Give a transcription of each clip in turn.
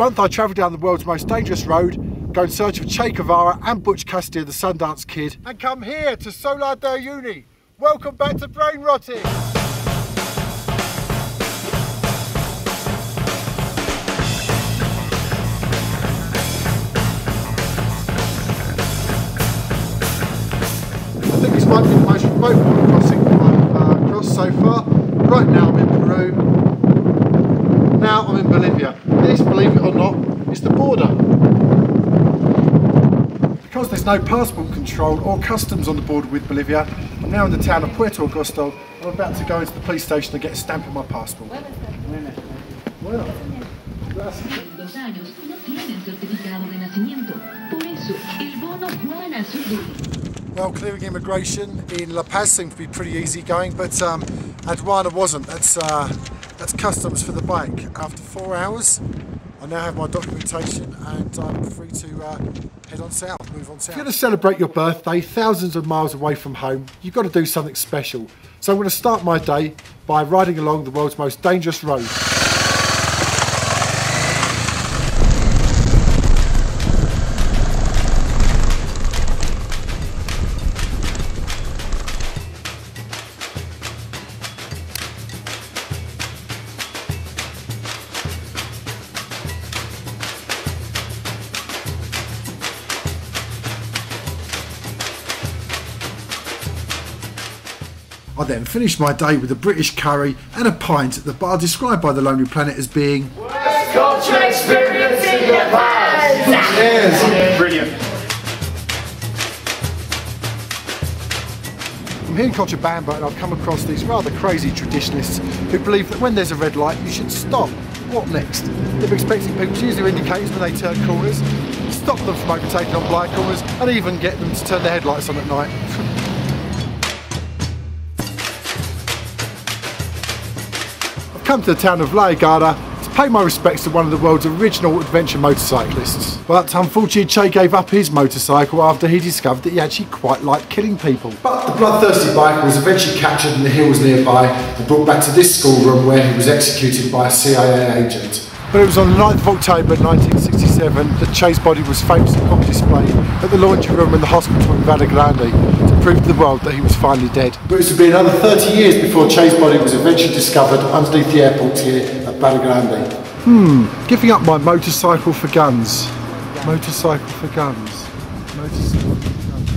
month I travel down the world's most dangerous road, go in search of Che Guevara and Butch Cassidy, the Sundance Kid, and come here to Salar De Uyuni. Welcome back to Brainrotting. I think this might be the most remote border crossing I've crossed so far. Right now I'm in Peru, now I'm in Bolivia. This, believe it or not, is the border. Because there's no passport control or customs on the border with Bolivia, I'm now in the town of Puerto Augusto. I'm about to go into the police station and get a stamp on my passport. Well, well, clearing immigration in La Paz seemed to be pretty easy going, but Aduana wasn't. That's customs for the bike. After 4 hours, I now have my documentation and I'm free to head on south, move on south. If you're going to celebrate your birthday thousands of miles away from home, you've got to do something special. So I'm going to start my day by riding along the world's most dangerous road. I then finished my day with a British curry and a pint at the bar described by the Lonely Planet as being worst culture experience in La Paz. Yes. Brilliant. I'm here in Cochabamba and I've come across these rather crazy traditionalists who believe that when there's a red light you should stop. What next? They're expecting people to use their indicators when they turn corners, stop them from overtaking on blind corners, and even get them to turn their headlights on at night. Come to the town of Valle Grande to pay my respects to one of the world's original adventure motorcyclists. But unfortunately Che gave up his motorcycle after he discovered that he actually quite liked killing people. But the bloodthirsty biker was eventually captured in the hills nearby and brought back to this schoolroom where he was executed by a CIA agent. But it was on the 9th of October 1967 that Che's body was famously on display at the laundry room in the hospital in Valle Grande to prove to the world that he was finally dead. But it was to be another 30 years before Che's body was eventually discovered underneath the airport here at Valle Grande. Giving up my motorcycle for guns. Motorcycle for guns. Motorcycle for guns.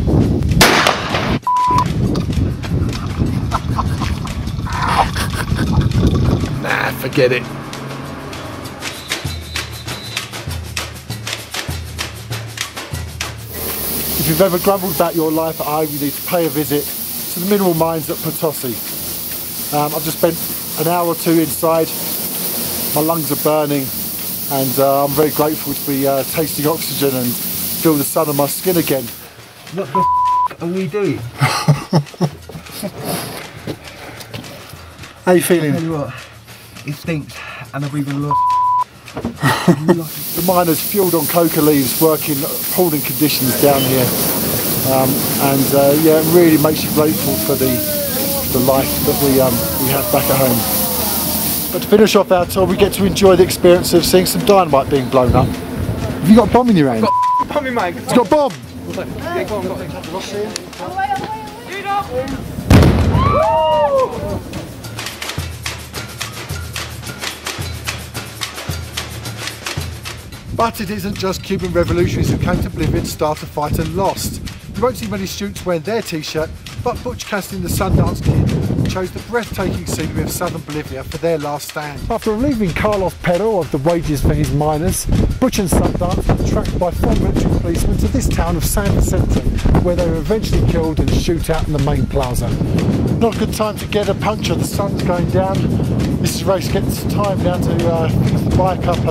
Nah, forget it. If you've ever grumbled about your life at home, you need to pay a visit to the mineral mines at Potosi. I've just spent an hour or two inside. My lungs are burning and I'm very grateful to be tasting oxygen and feel the sun on my skin again. What the f are we doing? How are you feeling? I'll tell you what, it stinks and I've even lost. The miners fueled on coca leaves work in appalling conditions down here, yeah, it really makes you grateful for the life that we have back at home. But to finish off our tour, we get to enjoy the experience of seeing some dynamite being blown up. Have you got a bomb in your hand? I've got a bomb in my hand. It's got a bomb! Yeah, go on. But it isn't just Cuban revolutionaries who came to Bolivia to start a fight and lost. You won't see many students wearing their t-shirt, but Butch Cassidy and the Sundance Kid chose the breathtaking scenery of southern Bolivia for their last stand. After relieving Carlos Pero of the wages for his miners, Butch and Sundance were tracked by 4 military policemen to this town of San Vicente, where they were eventually killed in a shootout in the main plaza. Not a good time to get a puncture, the sun's going down. Mrs. Race gets time now to fix the bike up.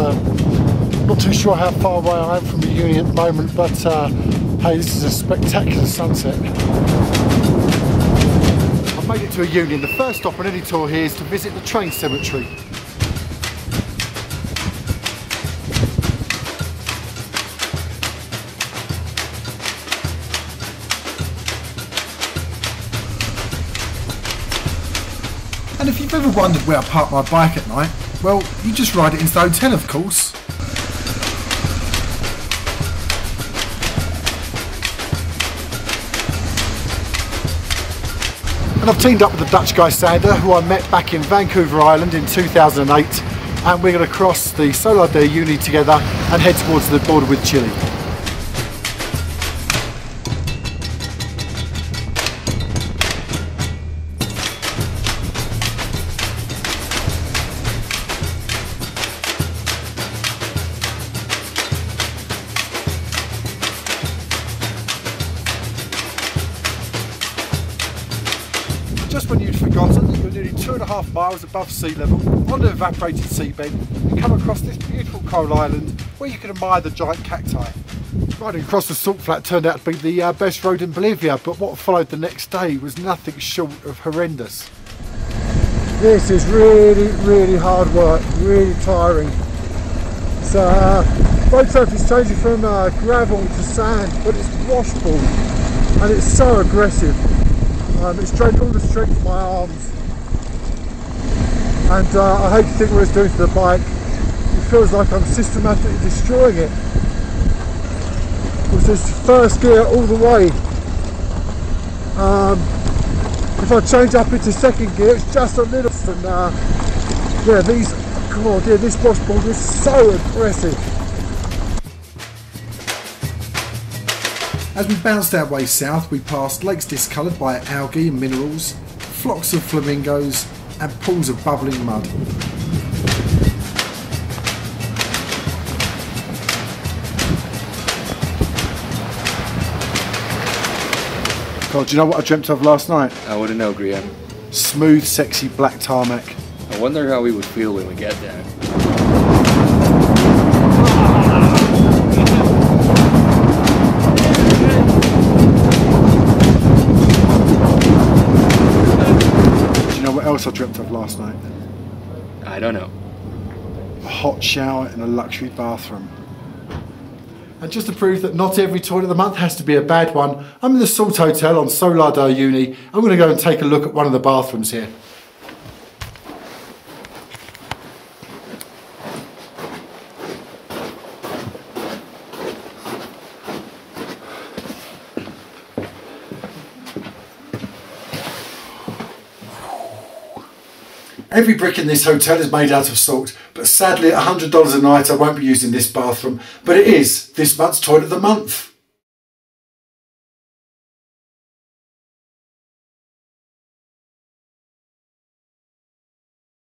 Not too sure how far away I am from the Uyuni at the moment, but hey, this is a spectacular sunset. I've made it to Uyuni, and the first stop on any tour here is to visit the train cemetery. And if you've ever wondered where I park my bike at night, well, you just ride it into the hotel, of course. And I've teamed up with the Dutch guy Sander, who I met back in Vancouver Island in 2008, and we're going to cross the Salar De Uyuni together and head towards the border with Chile. Just when you'd forgotten that you're nearly 2.5 miles above sea level on the evaporated seabed, you come across this beautiful coral island where you can admire the giant cacti. Riding across the salt flat turned out to be the best road in Bolivia, but what followed the next day was nothing short of horrendous. This is really hard work, really tiring. So road surface changing from gravel to sand, but it's washable and it's so aggressive. It's drained all the strength of my arms, and I hate to think what it's doing to the bike. It feels like I'm systematically destroying it. With this first gear all the way. If I change up into second gear, it's just a little. And yeah, this washboard is so aggressive. As we bounced our way south, we passed lakes discoloured by algae and minerals, flocks of flamingos and pools of bubbling mud. God, do you know what I dreamt of last night? I wouldn't know, Graham. Smooth, sexy black tarmac. I wonder how we would feel when we get there. What else I dreamt of last night? I don't know. A hot shower in a luxury bathroom. And just to prove that not every toilet of the month has to be a bad one, I'm in the Salt Hotel on Salar De Uyuni. I'm going to go and take a look at one of the bathrooms here. Every brick in this hotel is made out of salt, but sadly at $100 a night I won't be using this bathroom, but it is this month's toilet of the month.